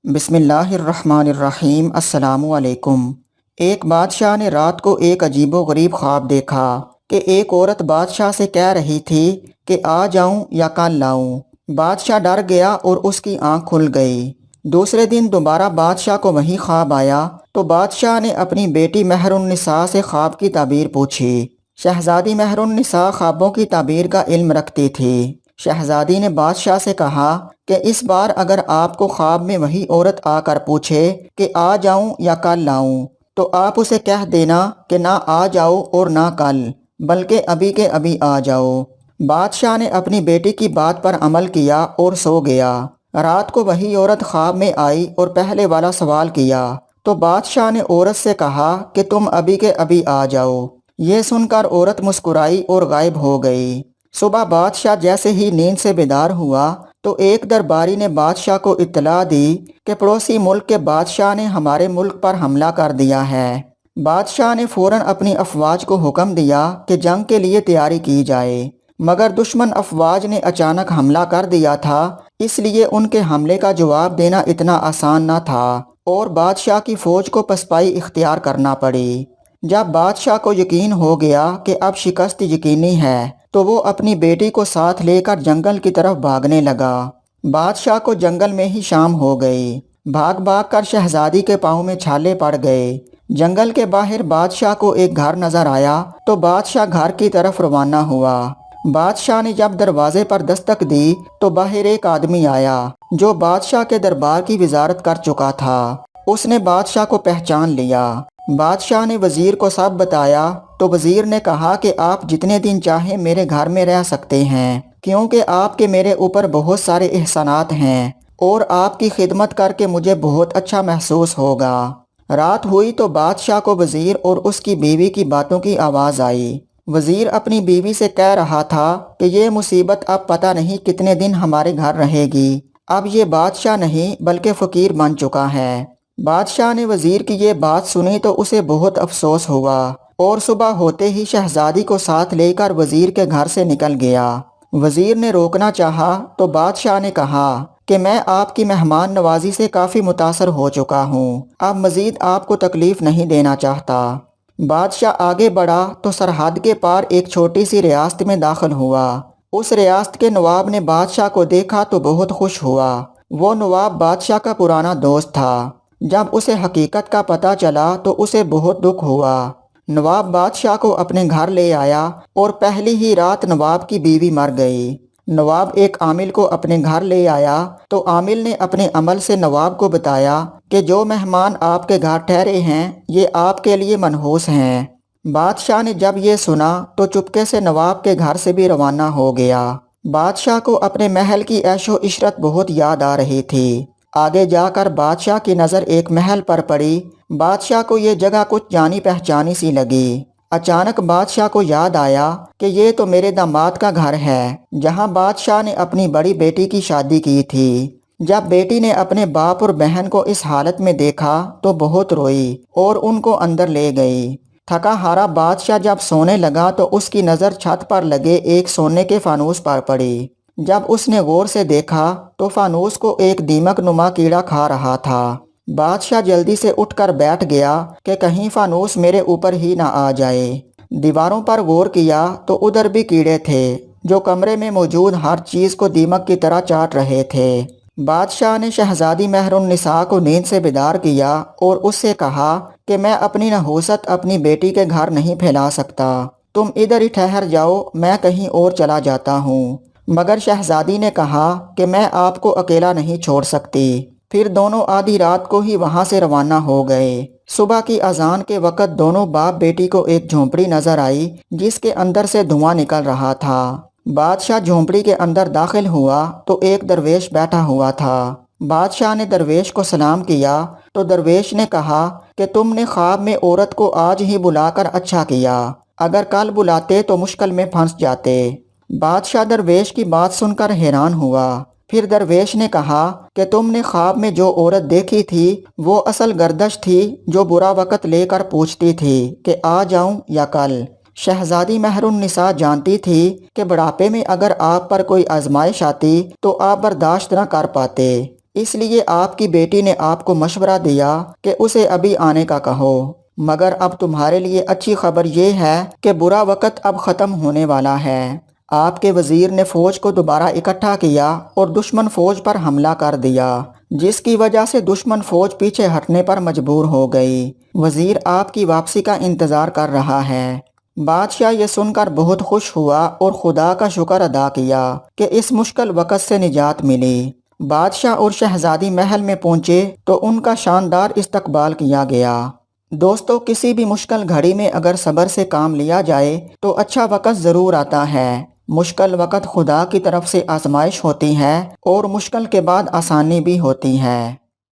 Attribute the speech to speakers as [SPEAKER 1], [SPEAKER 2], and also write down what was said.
[SPEAKER 1] بسم اللہ الرحمن الرحیم۔ السلام علیکم۔ ایک بادشاہ نے رات کو ایک عجیب و غریب خواب دیکھا کہ ایک عورت بادشاہ سے کہہ رہی تھی کہ آ جاؤں یا کل لاؤں۔ بادشاہ ڈر گیا اور اس کی آنکھ کھل گئی۔ دوسرے دن دوبارہ بادشاہ کو وہی خواب آیا تو بادشاہ نے اپنی بیٹی مہر النساء سے خواب کی تعبیر پوچھی۔ شہزادی مہر النساء خوابوں کی تعبیر کا علم رکھتی تھی۔ شہزادی نے بادشاہ سے کہا کہ اس بار اگر آپ کو خواب میں وہی عورت آ کر پوچھے کہ آ جاؤں یا کل لاؤں تو آپ اسے کہہ دینا کہ نہ آ جاؤ اور نہ کل، بلکہ ابھی کے ابھی آ جاؤ۔ بادشاہ نے اپنی بیٹی کی بات پر عمل کیا اور سو گیا۔ رات کو وہی عورت خواب میں آئی اور پہلے والا سوال کیا تو بادشاہ نے عورت سے کہا کہ تم ابھی کے ابھی آ جاؤ۔ یہ سن کر عورت مسکرائی اور غائب ہو گئی۔ صبح بادشاہ جیسے ہی نیند سے بیدار ہوا تو ایک درباری نے بادشاہ کو اطلاع دی کہ پڑوسی ملک کے بادشاہ نے ہمارے ملک پر حملہ کر دیا ہے۔ بادشاہ نے فوراً اپنی افواج کو حکم دیا کہ جنگ کے لیے تیاری کی جائے، مگر دشمن افواج نے اچانک حملہ کر دیا تھا، اس لیے ان کے حملے کا جواب دینا اتنا آسان نہ تھا اور بادشاہ کی فوج کو پسپائی اختیار کرنا پڑی۔ جب بادشاہ کو یقین ہو گیا کہ اب شکست یقینی ہے تو وہ اپنی بیٹی کو ساتھ لے کر جنگل کی طرف بھاگنے لگا۔ بادشاہ کو جنگل میں ہی شام ہو گئی۔ بھاگ بھاگ کر شہزادی کے پاؤں میں چھالے پڑ گئے۔ جنگل کے باہر بادشاہ کو ایک گھر نظر آیا تو بادشاہ گھر کی طرف روانہ ہوا۔ بادشاہ نے جب دروازے پر دستک دی تو باہر ایک آدمی آیا جو بادشاہ کے دربار کی وزارت کر چکا تھا۔ اس نے بادشاہ کو پہچان لیا۔ بادشاہ نے وزیر کو سب بتایا تو وزیر نے کہا کہ آپ جتنے دن چاہیں میرے گھر میں رہ سکتے ہیں، کیونکہ آپ کے میرے اوپر بہت سارے احسانات ہیں اور آپ کی خدمت کر کے مجھے بہت اچھا محسوس ہوگا۔ رات ہوئی تو بادشاہ کو وزیر اور اس کی بیوی کی باتوں کی آواز آئی۔ وزیر اپنی بیوی سے کہہ رہا تھا کہ یہ مصیبت اب پتہ نہیں کتنے دن ہمارے گھر رہے گی، اب یہ بادشاہ نہیں بلکہ فقیر بن چکا ہے۔ بادشاہ نے وزیر کی یہ بات سنی تو اسے بہت افسوس ہوا اور صبح ہوتے ہی شہزادی کو ساتھ لے کر وزیر کے گھر سے نکل گیا۔ وزیر نے روکنا چاہا تو بادشاہ نے کہا کہ میں آپ کی مہمان نوازی سے کافی متاثر ہو چکا ہوں، اب مزید آپ کو تکلیف نہیں دینا چاہتا۔ بادشاہ آگے بڑھا تو سرحد کے پار ایک چھوٹی سی ریاست میں داخل ہوا۔ اس ریاست کے نواب نے بادشاہ کو دیکھا تو بہت خوش ہوا۔ وہ نواب بادشاہ کا پرانا دوست تھا۔ جب اسے حقیقت کا پتہ چلا تو اسے بہت دکھ ہوا۔ نواب بادشاہ کو اپنے گھر لے آیا اور پہلی ہی رات نواب کی بیوی مر گئی۔ نواب ایک عامل کو اپنے گھر لے آیا تو عامل نے اپنے عمل سے نواب کو بتایا کہ جو مہمان آپ کے گھر ٹھہرے ہیں یہ آپ کے لیے منحوس ہیں۔ بادشاہ نے جب یہ سنا تو چپکے سے نواب کے گھر سے بھی روانہ ہو گیا۔ بادشاہ کو اپنے محل کی عیش و عشرت بہت یاد آ رہی تھی۔ آگے جا کر بادشاہ کی نظر ایک محل پر پڑی۔ بادشاہ کو یہ جگہ کچھ جانی پہچانی سی لگی۔ اچانک بادشاہ کو یاد آیا کہ یہ تو میرے داماد کا گھر ہے جہاں بادشاہ نے اپنی بڑی بیٹی کی شادی کی تھی۔ جب بیٹی نے اپنے باپ اور بہن کو اس حالت میں دیکھا تو بہت روئی اور ان کو اندر لے گئی۔ تھکا ہارا بادشاہ جب سونے لگا تو اس کی نظر چھت پر لگے ایک سونے کے فانوس پر پڑی۔ جب اس نے غور سے دیکھا تو فانوس کو ایک دیمک نما کیڑا کھا رہا تھا۔ بادشاہ جلدی سے اٹھ کر بیٹھ گیا کہ کہیں فانوس میرے اوپر ہی نہ آ جائے۔ دیواروں پر غور کیا تو ادھر بھی کیڑے تھے جو کمرے میں موجود ہر چیز کو دیمک کی طرح چاٹ رہے تھے۔ بادشاہ نے شہزادی مہر النساء کو نیند سے بیدار کیا اور اس سے کہا کہ میں اپنی نحوست اپنی بیٹی کے گھر نہیں پھیلا سکتا، تم ادھر ہی ٹھہر جاؤ، میں کہیں اور چلا جاتا ہوں۔ مگر شہزادی نے کہا کہ میں آپ کو اکیلا نہیں چھوڑ سکتی۔ پھر دونوں آدھی رات کو ہی وہاں سے روانہ ہو گئے۔ صبح کی اذان کے وقت دونوں باپ بیٹی کو ایک جھونپڑی نظر آئی جس کے اندر سے دھواں نکل رہا تھا۔ بادشاہ جھونپڑی کے اندر داخل ہوا تو ایک درویش بیٹھا ہوا تھا۔ بادشاہ نے درویش کو سلام کیا تو درویش نے کہا کہ تم نے خواب میں عورت کو آج ہی بلا کر اچھا کیا، اگر کل بلاتے تو مشکل میں پھنس جاتے۔ بادشاہ درویش کی بات سن کر حیران ہوا۔ پھر درویش نے کہا کہ تم نے خواب میں جو عورت دیکھی تھی وہ اصل گردش تھی جو برا وقت لے کر پوچھتی تھی کہ آ جاؤں یا کل۔ شہزادی مہر النساء جانتی تھی کہ بڑھاپے میں اگر آپ پر کوئی آزمائش آتی تو آپ برداشت نہ کر پاتے، اس لیے آپ کی بیٹی نے آپ کو مشورہ دیا کہ اسے ابھی آنے کا کہو، مگر اب تمہارے لیے اچھی خبر یہ ہے کہ برا وقت اب ختم ہونے والا ہے۔ آپ کے وزیر نے فوج کو دوبارہ اکٹھا کیا اور دشمن فوج پر حملہ کر دیا، جس کی وجہ سے دشمن فوج پیچھے ہٹنے پر مجبور ہو گئی۔ وزیر آپ کی واپسی کا انتظار کر رہا ہے۔ بادشاہ یہ سن کر بہت خوش ہوا اور خدا کا شکر ادا کیا کہ اس مشکل وقت سے نجات ملی۔ بادشاہ اور شہزادی محل میں پہنچے تو ان کا شاندار استقبال کیا گیا۔ دوستو، کسی بھی مشکل گھڑی میں اگر صبر سے کام لیا جائے تو اچھا وقت ضرور آتا ہے۔ مشکل وقت خدا کی طرف سے آزمائش ہوتی ہے اور مشکل کے بعد آسانی بھی ہوتی ہے۔